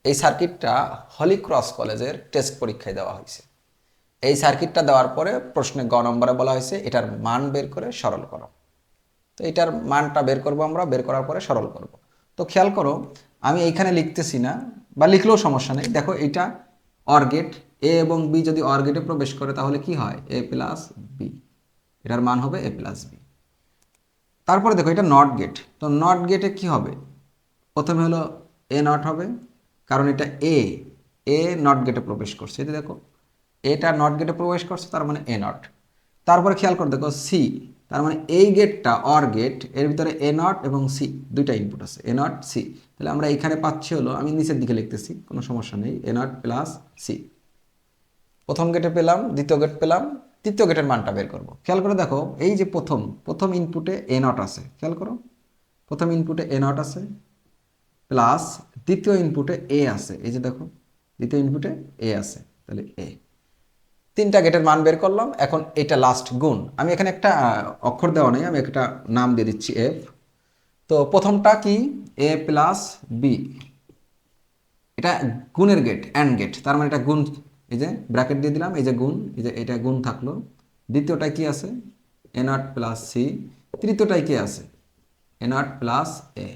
এই সার্কিটটা Holy Cross কলেজের টেস্ট পরীক্ষায় দেওয়া হয়েছে। এই সার্কিটটা দেওয়ার পরে প্রশ্নে গ নম্বরে বলা হয়েছে এটার মান বের করে সরল করো। তো এটার মানটা বের করব, আমরা বের করার পরে সরল করব। তো খেয়াল করো, আমি এইখানে লিখতেছি না, বা লিখলেও সমস্যা নেই। দেখো এটা অর গেট, এ এবং বি যদি অর গেটে প্রবেশ করে তাহলে কি হয়, এ প্লাস বি, এটার মান হবে এ প্লাস বি। তারপরে দেখো এটা নট গেট, তো নট গেটে কি হবে, প্রথমে হলো এ নট হবে, কারণ এটা এ এ নট গেটে প্রবেশ করছে, এটা দেখো এটা নট গেটে প্রবেশ করছে, তার মানে এ নট। তারপরে খেয়াল করে দেখো সি, তার মানে এই গেটটা অর গেট, এর ভিতরে এ নট এবং সি দুইটা ইনপুট আছে, এ নট সি। তাহলে আমরা এখানে পাচ্ছি হলো, আমি নিচের দিকে লিখতেছি কোনো সমস্যা নেই, এ নট প্লাস সি। প্রথম গেটে পেলাম, দ্বিতীয় গেট পেলাম, তৃতীয় গেটের মানটা বের করব। খেয়াল করে দেখো এই যে প্রথম প্রথম ইনপুটে এ নট আছে, খেয়াল করো প্রথম ইনপুটে এ নট আছে, প্লাস দ্বিতীয় ইনপুটে এ আছে, এই যে দেখো দ্বিতীয় ইনপুটে এ আছে, তাহলে এ। তিনটা গেটের মান বের করলাম, এখন এটা লাস্ট গুণ। আমি এখানে একটা অক্ষর দেওয়া নেই, আমি একটা নাম দিয়ে দিচ্ছি এফ। তো প্রথমটা কি, এ প্লাস বি, এটা গুণের গেট, অ্যান্ড গেট, তার মানে এটা গুণ, এই যে ব্র্যাকেট দিয়ে দিলাম, এই যে গুণ, এই যে এটা গুণ থাকলো। দ্বিতীয়টায় কি আছে, এ নট প্লাস সি। তৃতীয়টায় কি আছে, এ নট প্লাস এ।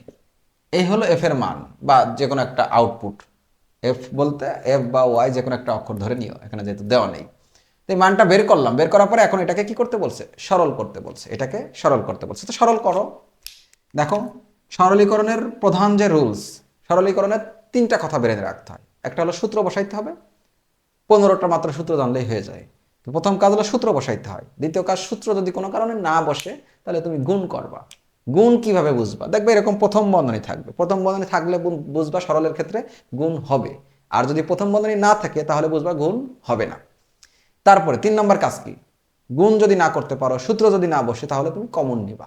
এই হলো এফ এর মান, বা যে কোনো একটা আউটপুট। এফ বলতে এফ বা ওয়াই যে কোনো একটা অক্ষর ধরে নিও, এখানে যেহেতু দেওয়া নেই। তো এই মানটা বের করলাম, বের করার পরে এখন এটাকে কি করতে বলছে, সরল করতে বলছে, এটাকে সরল করতে বলছে। তো সরল করো। দেখো সরলীকরণের প্রধান যে রুলস, সরলীকরণের তিনটা কথা বেড়ে রাখতে হয়। একটা হলো সূত্র বসাইতে হবে, 15টা মাত্র সূত্র জানলেই হয়ে যায়। তো প্রথম কাজ হলো সূত্র বসাইতে হয়। দ্বিতীয় কাজ, সূত্র যদি কোনো কারণে না বসে তাহলে তুমি গুণ করবা। গুণ কিভাবে বুঝবা, দেখবে এরকম প্রথম বন্ধনী থাকবে, প্রথম বন্ধনী থাকলে বুঝবা সরলের ক্ষেত্রে গুণ হবে। আর যদি প্রথম বন্ধনী না থাকে তাহলে বুঝবা গুণ হবে না। তারপরে 3 নম্বর কাজ কি, গুণ যদি না করতে পারো, সূত্র যদি না বসে, তাহলে তুমি কমন নিবা।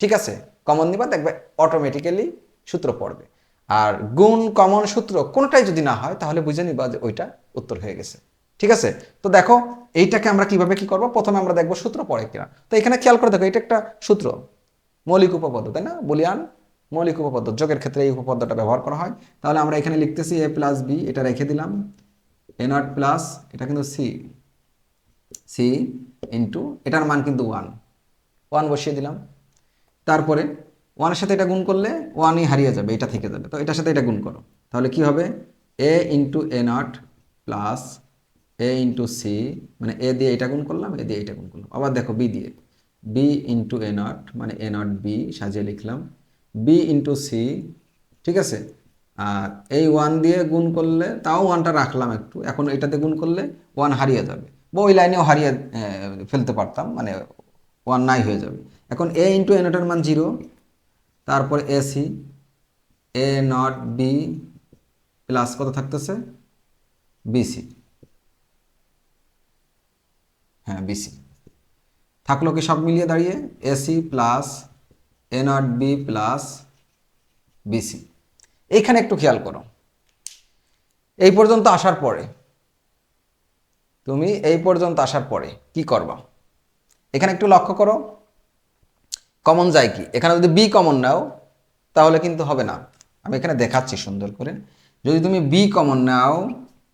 ঠিক আছে, কমন নিবা, দেখবে অটোমেটিক্যালি সূত্র পড়বে। আর গুণ, কমন, সূত্র কোনোটাই যদি না হয় তাহলে বুঝে নিবা যে ওইটা উত্তর হয়ে গেছে। ঠিক আছে, তো দেখো এইটাকে আমরা কিভাবে কি করব, প্রথমে আমরা দেখবো সূত্র পড়ে কিনা। তো এখানে খেয়াল করে দেখো এটা একটা সূত্র, মৌলিক উপপাদ্য, তাই না, বুলিয়ান মৌলিক উপপাদ্য, যোগের ক্ষেত্রে এই উপপাদ্যটা ব্যবহার করা হয়। তাহলে আমরা এখানে লিখতেছি এ প্লাস বি, এটা রেখে দিলাম, এ নট প্লাস, এটা কিন্তু সি, সি ইন্টু এটার মান কিন্তু ওয়ান, ওয়ান বসিয়ে দিলাম। তারপরে ওয়ানের সাথে এটা গুণ করলে ওয়ানই হারিয়ে যাবে, এটা থেকে যাবে, তো এটার সাথে এটা গুণ করো, তাহলে কি হবে, A into A not plus A into C, মানে এ দিয়ে এটা গুণ করলাম, এ দিয়ে এটা গুণ করলাম, আবার দেখো বি দিয়ে, বি ইন্টু এ নট, মানে এ নট বি সাজিয়ে লিখলাম, বি ইন্টু সি। ঠিক আছে, আর এই ওয়ান দিয়ে গুণ করলে, তাও ওয়ানটা রাখলাম একটু, এখন এটাতে গুণ করলে ওয়ান হারিয়ে যাবে, বা ওই লাইনেও হারিয়ে ফেলতে পারতাম, মানে ওয়ান নাই হয়ে যাবে। এখন এ ইন্টু এ নটের মান 0, তারপর AC, A not B plus কত থাকতেছে, বিসি, হ্যাঁ বিসি থাকলো, কি সব মিলিয়ে দাঁড়িয়ে AC plus A not B plus BC. এইখানে একটু খেয়াল করো, এই পর্যন্ত আসার পরে, তুমি এই পর্যন্ত আসার পরে কি করবা, এখানে একটু লক্ষ্য করো, কমন যায় কি, এখানে যদি বি কমন নাও তাহলে কিন্তু হবে না। আমি এখানে দেখাচ্ছি সুন্দর করে, যদি তুমি বি কমন নাও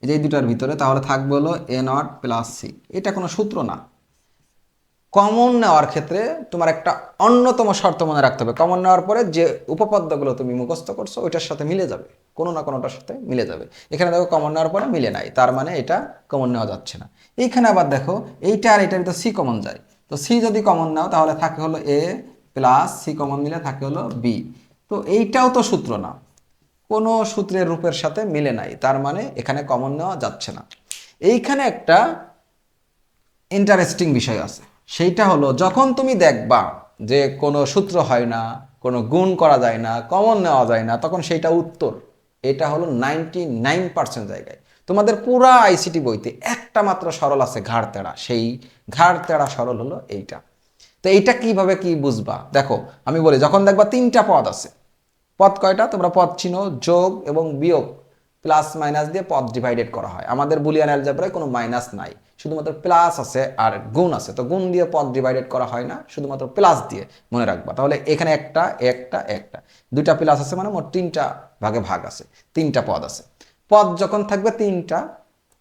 এই যে এই দুটার ভিতরে, তাহলে থাকবে হলো এ নট প্লাস সি। এটা কোনো সূত্র না। কমন নেওয়ার ক্ষেত্রে তোমার একটা অন্যতম শর্ত মনে রাখতে হবে, কমন নেওয়ার পরে যে উপপাদ্যগুলো তুমি মুখস্থ করছো ওইটার সাথে মিলে যাবে, কোনো না কোনোটার সাথে মিলে যাবে। এখানে দেখো কমন নেওয়ার পরে মিলে নাই, তার মানে এটা কমন নেওয়া যাচ্ছে না। এইখানে আবার দেখো এইটা আর এটার ভিতরে সি কমন যায়, তো সি যদি কমন নাও তাহলে থাকে হলো এ প্লাস সি, কমন নিলে থাকে হলো বি। তো এইটাও তো সূত্র না, কোনো সূত্রের রূপের সাথে মিলে নাই, তার মানে এখানে কমন নেওয়া যাচ্ছে না। এইখানে একটা ইন্টারেস্টিং বিষয় আছে, সেইটা হলো যখন তুমি দেখবা যে কোনো সূত্র হয় না, কোনো গুণ করা যায় না, কমন নেওয়া যায় না, তখন সেইটা উত্তর। এটা হলো 99% জায়গায়। তোমাদের পুরা আইসিটি বইতে একটা মাত্র সরল আছে ঘাড় তেড়া, সেই ঘাড় তেড়া সরল হলো এইটা। তো এইটা কিভাবে কি বুঝবা, দেখো আমি বলি, যখন দেখবা 3টা পদ আছে, পদ কয়টা, তোমরা পদ চিনো, যোগ এবং বিয়োগ, প্লাস মাইনাস দিয়ে পদ ডিভাইডেড করা হয়। আমাদের বুলিয়ান অ্যালজেব্রায় কোনো মাইনাস নাই, শুধুমাত্র প্লাস আছে আর গুণ আছে। তো গুণ দিয়ে পদ ডিভাইডেড করা হয় না, শুধুমাত্র প্লাস দিয়ে, মনে রাখবা। তাহলে এখানে একটা একটা একটা দুইটা প্লাস আছে, মানে মোট 3টা ভাগে ভাগ আছে, 3টা পদ আছে। পদ যখন থাকবে 3টা,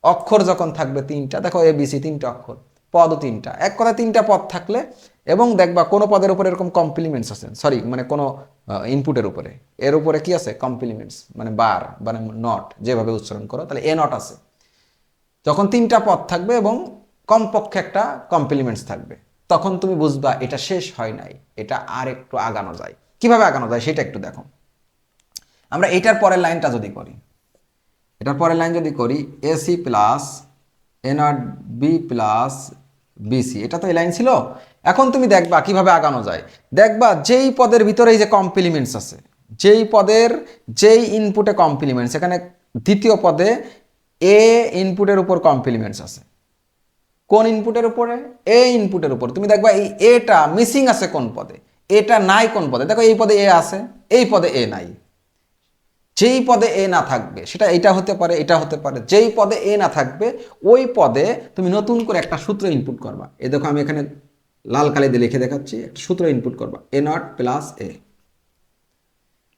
অক্ষর যখন থাকবে 3টা, দেখো এ বি সি 3টা অক্ষর, পদও 3টা, এক কথা 3টা পদ থাকলে, এবং দেখবা কোনো পদের উপরে এরকম কমপ্লিমেন্টস আছে, সরি মানে কোনো ইনপুটের উপরে, এর উপরে কি আছে কমপ্লিমেন্টস, মানে বার মানে নট, যেভাবে উচ্চারণ করো, তাহলে এ নট আছে। যখন 3টা পদ থাকবে এবং কমপক্ষে একটা কমপ্লিমেন্টস থাকবে, তখন তুমি বুঝবা এটা শেষ হয় নাই, এটা আর একটু আগানো যায়। কিভাবে আগানো যায় সেটা একটু দেখো। আমরা এটার পরের লাইনটা যদি করি, এটার পরের লাইন যদি করি, AC plus A not B plus BC, এটা তো এই লাইন ছিল। এখন তুমি দেখবা কিভাবে আগানো যায়। দেখবা যেই পদের ভিতরে এই যে কমপ্লিমেন্টস আছে, যেই পদের যেই ইনপুটে কমপ্লিমেন্টস, এখানে দ্বিতীয় পদে এ ইনপুটের উপর কমপ্লিমেন্টস আছে। কোন ইনপুটের উপরে? এ ইনপুটের উপর। তুমি দেখবা এই এটা মিসিং আছে কোন পদে, এটা নাই কোন পদে। দেখো এই পদে এ আছে, এই পদে এ নাই। যেই পদে এ না থাকবে, সেটা এটা হতে পারে, এটা হতে পারে, যেই পদে এ না থাকবে ওই পদে তুমি নতুন করে একটা সূত্র ইনপুট করবা। এ দেখো আমি এখানে লাল কালি দিয়ে লিখে দেখাচ্ছি, একটা সূত্র ইনপুট করবা, এ নট প্লাস এ।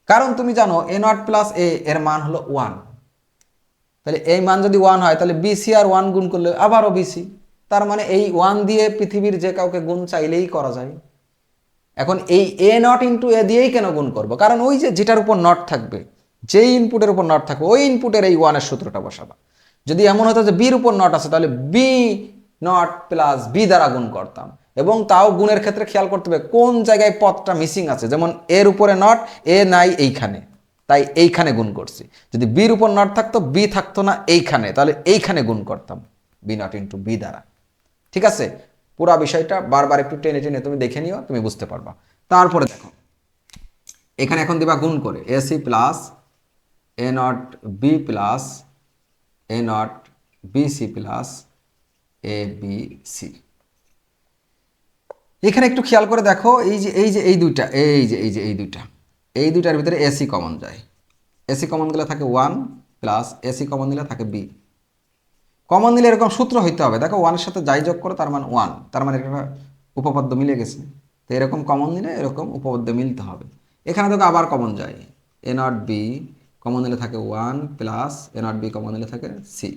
কারণ তুমি জানো এ নট প্লাস এ এর মান হলো 1। তাহলে এই মান যদি 1 হয়, তাহলে বিসি আর 1 গুণ করলে আবারও বিসি। তার মানে এই 1 দিয়ে পৃথিবীর যে কাউকে গুণ চাইলেই করা যায়। এখন এই এ নট ইন্টু এ দিয়েই কেন গুণ করবো? কারণ ওই যে যেটার উপর নট থাকবে, যেই ইনপুটের উপর নট থাকবে, ওই ইনপুটের এই 1-এর সূত্রটা বসাবা। যদি এমন হতো যে বির উপর নট আছে, তাহলে বি নট প্লাস বি দ্বারা গুণ করতাম। এবং তাও গুণের ক্ষেত্রে খেয়াল করতে হবে কোন জায়গায় পদটা মিসিং আছে। যেমন এর উপরে নট, এ নাই এইখানে, তাই এইখানে গুণ করছি। যদি বির উপর নট থাকতো, বি থাকতো না এইখানে, তাহলে এইখানে গুণ করতাম বি নট ইন্টু বি দ্বারা। ঠিক আছে? পুরা বিষয়টা বারবার একটু টেনে টেনে তুমি দেখে নিও, তুমি বুঝতে পারবা। তারপরে দেখো এখানে এখন দিবা গুণ করে, AC plus A not B plus A not BC plus A B C. এখানে একটু খেয়াল করে দেখো, এই দুইটা, এই দুইটার ভিতরে এসি কমন যায়। এসি কমন দিলে থাকে 1 প্লাস এসি কমন দিলে থাকে বি। কমন দিলে এরকম সূত্র হইতে হবে। দেখো 1-এর সাথে যাই যোগ করো তার মানে 1, তার মানে একটা উপপাদ্য মিলে গেছে। তো এরকম কমন দিলে এরকম উপপাদ্য মিলতে হবে। এখানে দেখো আবার কমন যায়, এ নট বি কমন দিলে থাকে 1 plus A not B common দিলে থাকে সি।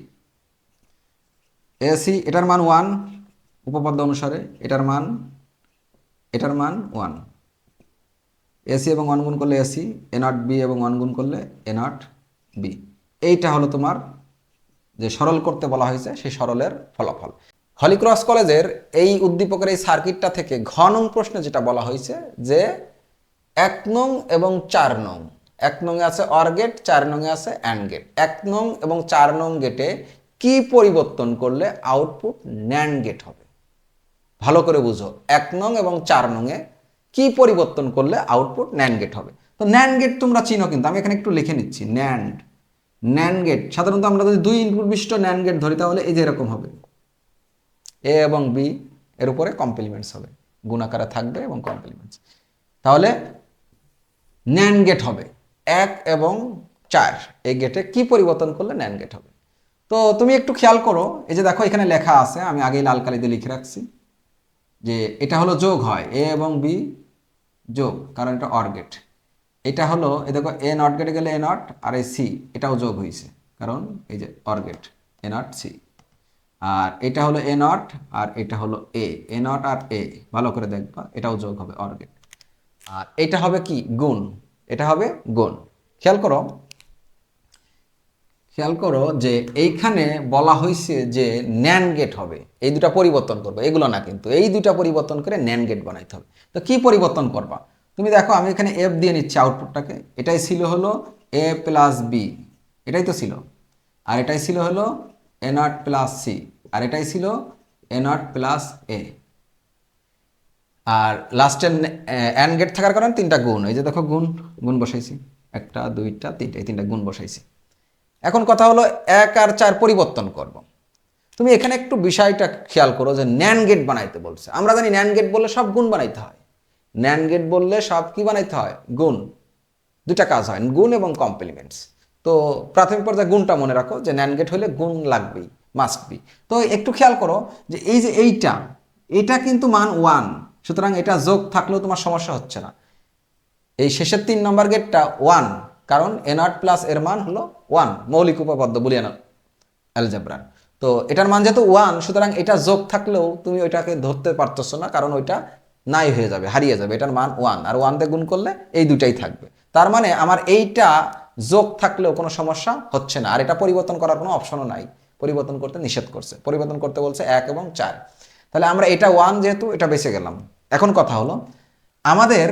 এসি এটার মান 1 উপপাদ্য অনুসারে, এটার মান 1। এসি এবং 1 গুণ করলে এসি, এ নট বি এবং 1 গুণ করলে এ নট বি। এইটা হলো তোমার যে সরল করতে বলা হয়েছে, সেই সরলের ফলাফল। হলিক্রস কলেজের এই উদ্দীপকের এই সার্কিটটা থেকে ঘ নং প্রশ্নে যেটা বলা হয়েছে যে 1 নং এবং 4 নং, 1 নং এ আছে অর গেট, 4 নং এ আছে অ্যান্ড গেট। 1 নং এবং 4 নং গেটে কি পরিবর্তন করলে আউটপুট ন্যান্ড গেট হবে? ভালো করে বুঝো, 1 নং এবং 4 নং এ কি পরিবর্তন করলে আউটপুট ন্যান্ড গেট হবে। তো ন্যান্ড গেট তোমরা চিনো, কিন্তু আমি এখানে একটু লিখে নিচ্ছি। ন্যান্ড গেট সাধারণত আমরা যদি 2 ইনপুট বিশিষ্ট ন্যান্ড গেট ধরি, তাহলে এই যে এরকম হবে, এ এবং বি এর উপরে কমপ্লিমেন্টস হবে, গুণাকারে থাকবে এবং কমপ্লিমেন্টস। তাহলে ন্যান্ড গেট হবে 1 এবং 4, এই গেটে কি পরিবর্তন করলে ন্যান্ড গেট হবে? তো তুমি একটু খেয়াল করো, এই যে দেখো এখানে লেখা আছে, আমি আগেই লাল কালি দিয়ে লিখে রাখছি যে এটা হলো যোগ হয়, এ এবং বি যোগ, কারণ এটা অর গেট। এটা হলো এই দেখো এ নট গেটে গেলে এ নট, আর এই সি এটাও যোগ হয়েছে, কারণ এই যে or gate, A not C. আর এটা হলো এ নট, আর এটা হলো এ নট আর এ, ভালো করে দেখবা এটাও যোগ হবে অর গেট। আর এটা হবে কি গুণ, এটা হবে গুণ। খেয়াল করো যে এইখানে বলা হয়েছে যে ন্যান্ড গেট হবে, এই দুটা পরিবর্তন করবে, এগুলো না, কিন্তু এই দুটা পরিবর্তন করে ন্যান্ড গেট বানাইতে হবে। তো কি পরিবর্তন করবা? তুমি দেখো আমি এখানে এফ দিয়ে নিচ্ছি আউটপুটটাকে, এটাই ছিল হলো এ প্লাস বি, এটাই তো ছিল। আর এটাই ছিল হলো এ নট প্লাস সি, আর এটাই ছিল এ নট প্লাস এ। আর লাস্টের অ্যান্ড গেট থাকার কারণে 3টা গুণ, এই যে দেখো গুণ বসাইছি, 1 2 3, এই 3টা গুণ বসাইছি। এখন কথা হলো 1 আর 4 পরিবর্তন করব। তুমি এখানে একটু বিষয়টা খেয়াল করো যে ন্যান্ড গেট বানাইতে বলছে। আমরা জানি ন্যান্ড গেট বললে সব গুণ বানাইতে হয়, ন্যান্ড গেট বললে সব কি বানাইতে হয়? গুণ। দুটা কাজ হয়, গুণ এবং কমপ্লিমেন্টস। তো প্রাথমিক পর্যায়ে গুণটা মনে রাখো যে ন্যান্ড গেট হলে গুণ লাগবেই, মাস্ট বি। তো একটু খেয়াল করো যে এই যে এটা কিন্তু মান 1, সুতরাং এটা যোগ থাকলেও তোমার সমস্যা হচ্ছে না। এই শেষের 3 নম্বর গেটটা 1, কারণ a0 প্লাস এর মান হলো 1, মৌলিক উপপাদ্য বুলিয়ান অ্যালজেব্রা। তো এটার মান যেহেতু 1, সুতরাং এটা যোগ থাকলেও তুমি ওইটাকে ধরতে পারতেছো না, কারণ ওইটা নাই হয়ে যাবে, হারিয়ে যাবে। এটার মান 1, আর 1 দিয়ে গুণ করলে এই দুটাই থাকবে। তার মানে আমার এইটা যোগ থাকলেও কোনো সমস্যা হচ্ছে না, আর এটা পরিবর্তন করার কোনো অপশনও নাই, পরিবর্তন করতে নিষেধ করছে, পরিবর্তন করতে বলছে 1 এবং 4। তাহলে আমরা এটা 1 যেহেতু এটা বেঁচে গেলাম। এখন কথা হলো আমাদের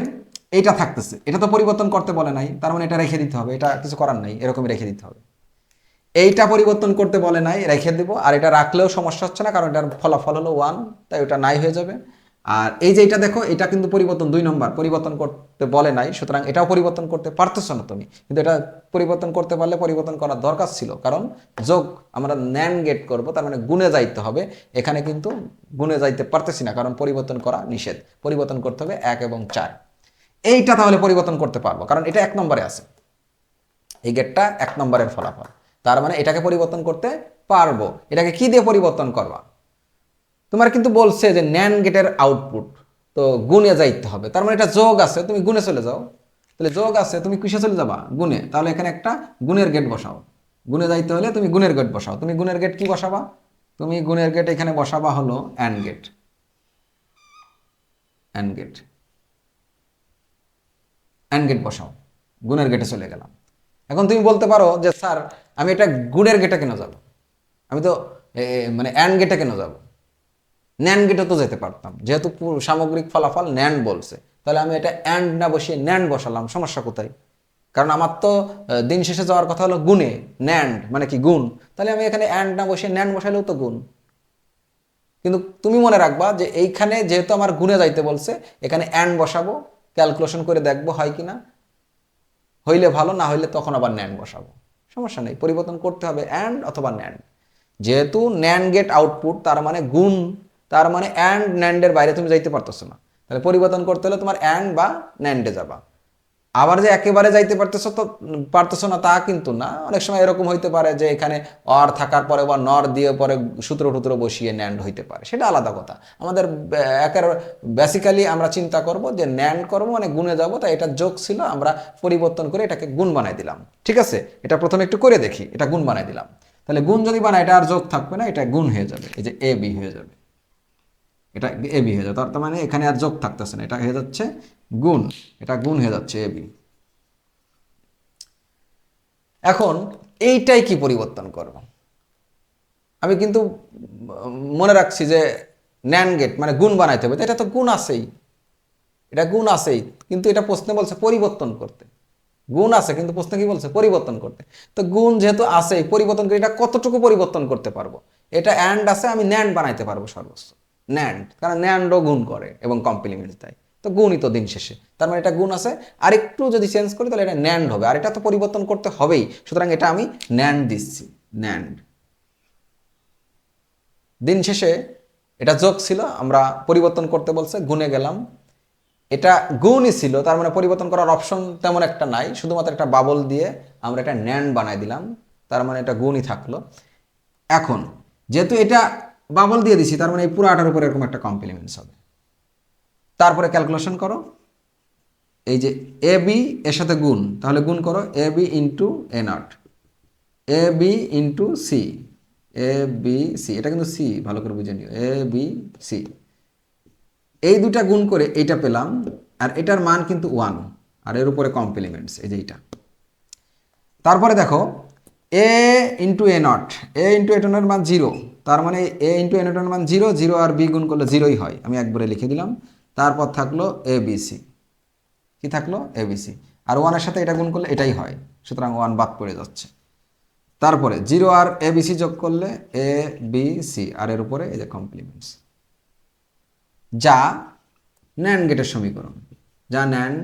এইটা থাকতেছে, এটা তো পরিবর্তন করতে বলে নাই, তার মানে এটা রেখে দিতে হবে, এটা কিছু করার নাই, এরকমই রেখে দিতে হবে। এইটা পরিবর্তন করতে বলে নাই, রেখে দিব, আর এটা রাখলেও সমস্যা হচ্ছে না, কারণ এটার ফলাফল হলো 1, তাই ওটা নাই হয়ে যাবে। আর এই যে এটা দেখো, এটা কিন্তু পরিবর্তন 2 নম্বর, পরিবর্তন করতে বলে নাই, সুতরাং এটাও পরিবর্তন করতে পারতেছো না তুমি, কিন্তু এটা পরিবর্তন করতে পারলে পরিবর্তন করার দরকার ছিল, কারণ যোগ আমরা ন্যান্ড গেট করব, তার মানে গুণে যাইতে হবে। এখানে কিন্তু গুণে যাইতে পারতেছি না, কারণ পরিবর্তন করা নিষেধ, পরিবর্তন করতে হবে 1 এবং 4। এইটা তাহলে পরিবর্তন করতে পারবো, কারণ এটা 1 নম্বরে আছে, এই গেটটা 1 নম্বরের ফলাফল, তার মানে এটাকে পরিবর্তন করতে পারবো। এটাকে কি দিয়ে পরিবর্তন করবা? তোমার কিন্তু বলছে যে ন্যান্ড গেটের আউটপুট, তো গুণে যাইতে হবে, তার মানে এটা যোগ আছে, তুমি গুণে চলে যাও। তাহলে যোগ আছে, তুমি কিসে চলে যাবা? গুণে। তাহলে এখানে একটা গুণের গেট বসাও, গুণে যাইতে হলে তুমি গুণের গেট বসাও। তুমি গুণের গেট কি বসাবা? তুমি গুণের গেট এখানে বসাবা হলো and gate, and gate, and gate বসাও, গুণের গেটে চলে গেলাম। এখন তুমি বলতে পারো যে স্যার আমি এটা গুণের গেটে কেন যাব, আমি তো মানে অ্যান্ড গেটে কেন যাব? ন্যান্ড গেটে তো যেতে পারতাম, যেহেতু সামগ্রিক ফলাফল ন্যান্ড বলছে, তাহলে আমি এটা অ্যান্ড না বসিয়ে ন্যান্ড বসালাম, সমস্যা কোথায়? কারণ আমার তো দিন শেষে যাওয়ার কথা হলো গুণে, ন্যান্ড মানে কি গুণ, তাহলে আমি এখানে অ্যান্ড না বসিয়ে ন্যান্ড বসালেও তো গুণ। কিন্তু তুমি মনে রাখবা যে এইখানে যেহেতু আমার গুণে যাইতে বলছে, এখানে অ্যান্ড বসাবো, ক্যালকুলেশন করে দেখবো হয় কিনা, হইলে ভালো, না হইলে তখন আবার ন্যান্ড বসাবো, সমস্যা নেই। পরিবর্তন করতে হবে অ্যান্ড অথবা ন্যান্ড, যেহেতু ন্যান্ড গেট আউটপুট, তার মানে গুণ, তার মানে অ্যান্ড ন্যান্ডের বাইরে তুমি যাইতে পারতেছো না, তাহলে পরিবর্তন করতে হলে তোমার অ্যান্ড বা ন্যান্ডে যাবা। আবার যে একেবারে যাইতে পারতেছো না তা কিন্তু না, অনেক সময় এরকম হইতে পারে যে এখানে অর থাকার পরে বা নর দিয়ে পরে সূত্র টুত্র বসিয়ে ন্যান্ড হইতে পারে, সেটা আলাদা কথা। আমাদের একের বেসিক্যালি আমরা চিন্তা করব যে ন্যান্ড করবো মানে গুণে যাবো, তাই এটা যোগ ছিল, আমরা পরিবর্তন করে এটাকে গুণ বানাই দিলাম। ঠিক আছে, এটা প্রথমে একটু করে দেখি, এটা গুণ বানাই দিলাম। তাহলে গুণ যদি বানাই, এটা আর যোগ থাকবে না, এটা গুণ হয়ে যাবে, এই যে এ বি হয়ে যাবে, এটা এ বি হয়ে যাবে, তার মানে এখানে আর যোগ থাকতেছে না, এটা হয়ে যাচ্ছে গুণ, এটা গুণ হয়ে যাচ্ছে এ বি। এখন এইটাই কি পরিবর্তন করব? আমি কিন্তু মনে রাখছি যে ন্যান্ড গেট মানে গুণ বানাইতে হবে, এটা তো গুণ আছেই, এটা গুণ আছেই, কিন্তু এটা প্রশ্নে বলছে পরিবর্তন করতে। গুণ আছে কিন্তু প্রশ্নে কি বলছে? পরিবর্তন করতে। তো গুণ যেহেতু আছেই, পরিবর্তন করে এটা কতটুকু পরিবর্তন করতে পারবো? এটা অ্যান্ড আছে, আমি ন্যান্ড বানাইতে পারবো সর্বোচ্চ, ন্যান্ড, কারণ ন্যান্ডও গুণ করে এবং কমপ্লিমেন্ট দেয়, তো গুণই তো দিন শেষে, তার মানে এটা গুণ আছে। আর একটু যদি চেঞ্জ করি তাহলে এটা ন্যান্ড হবে, আর এটা তো পরিবর্তন করতে হবেই, সুতরাং এটা আমি ন্যান্ড দিচ্ছি, ন্যান্ড। দিন শেষে এটা যোগ ছিল, আমরা পরিবর্তন করতে বলছে, গুণে গেলাম, এটা গুণই ছিল, তার মানে পরিবর্তন করার অপশন তেমন একটা নাই, শুধুমাত্র একটা বাবল দিয়ে আমরা এটা ন্যান্ড বানাই দিলাম, তার মানে এটা গুণই থাকলো। এখন যেহেতু এটা বাবল দিয়ে দিছি, তার মানে এই পুরাটার উপরে এরকম একটা কমপ্লিমেন্টস হবে। তারপরে ক্যালকুলেশন করো, এই যে এ বি এর সাথে গুণ, তাহলে গুণ করো A B into A not, A B into C, A B C, এটা কিন্তু সি, ভালো করে বুঝে নিও, এ বি সি, এই দুটা গুণ করে এইটা পেলাম, আর এটার মান কিন্তু 1, আর এর উপরে কমপ্লিমেন্টস, এই যে এইটা। তারপরে দেখো A into A not, A into A নটের মান 0, তার মানে এ ইন্টু এ নটের মান 0, 0 আর বি গুণ করলে 0ই হয়, আমি একবারে লিখে দিলাম। তারপর থাকলো এ বি সি, কি থাকলো? এ বি সি, আর 1 এর সাথে এটা গুণ করলে এটাই হয়, সুতরাং 1 বাদ পড়ে যাচ্ছে। তারপরে 0 আর এ বি সি যোগ করলে এ বি সি, আর এর উপরে এই যে কমপ্লিমেন্টস, যা ন্যান্ড গেটের সমীকরণ, যা ন্যান্ড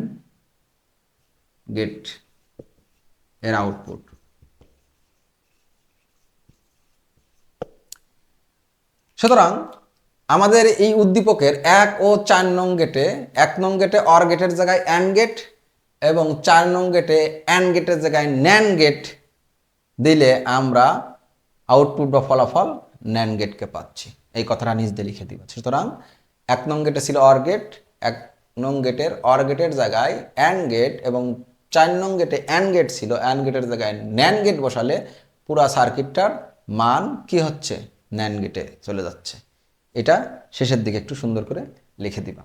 গেট এর আউটপুট। সুতরাং আমাদের এই উদ্দীপকের 1 ও 4 নং গেটে, 1 নং গেটে অর গেটের জায়গায় অ্যান্ড গেট, এবং 4 নং গেটে অ্যান্ড গেটের জায়গায় ন্যান্ড গেট দিলে আমরা আউটপুট বা ফলাফল ন্যান্ড গেটকে পাচ্ছি। এই কথাটা নিজ দিয়ে লিখে দিবা। সুতরাং 1 নং গেটে ছিল অর গেট, 1 নং গেটের অর গেটের জায়গায় অ্যান্ড গেট, এবং 4 নং গেটে অ্যান্ড গেট ছিল, অ্যান্ড গেটের জায়গায় ন্যান্ড গেট বসালে পুরা সার্কিটটার মান কি হচ্ছে, ন্যান্ড গেটে চলে যাচ্ছে। এটা শেষের দিকে একটু সুন্দর করে লিখে দিবা।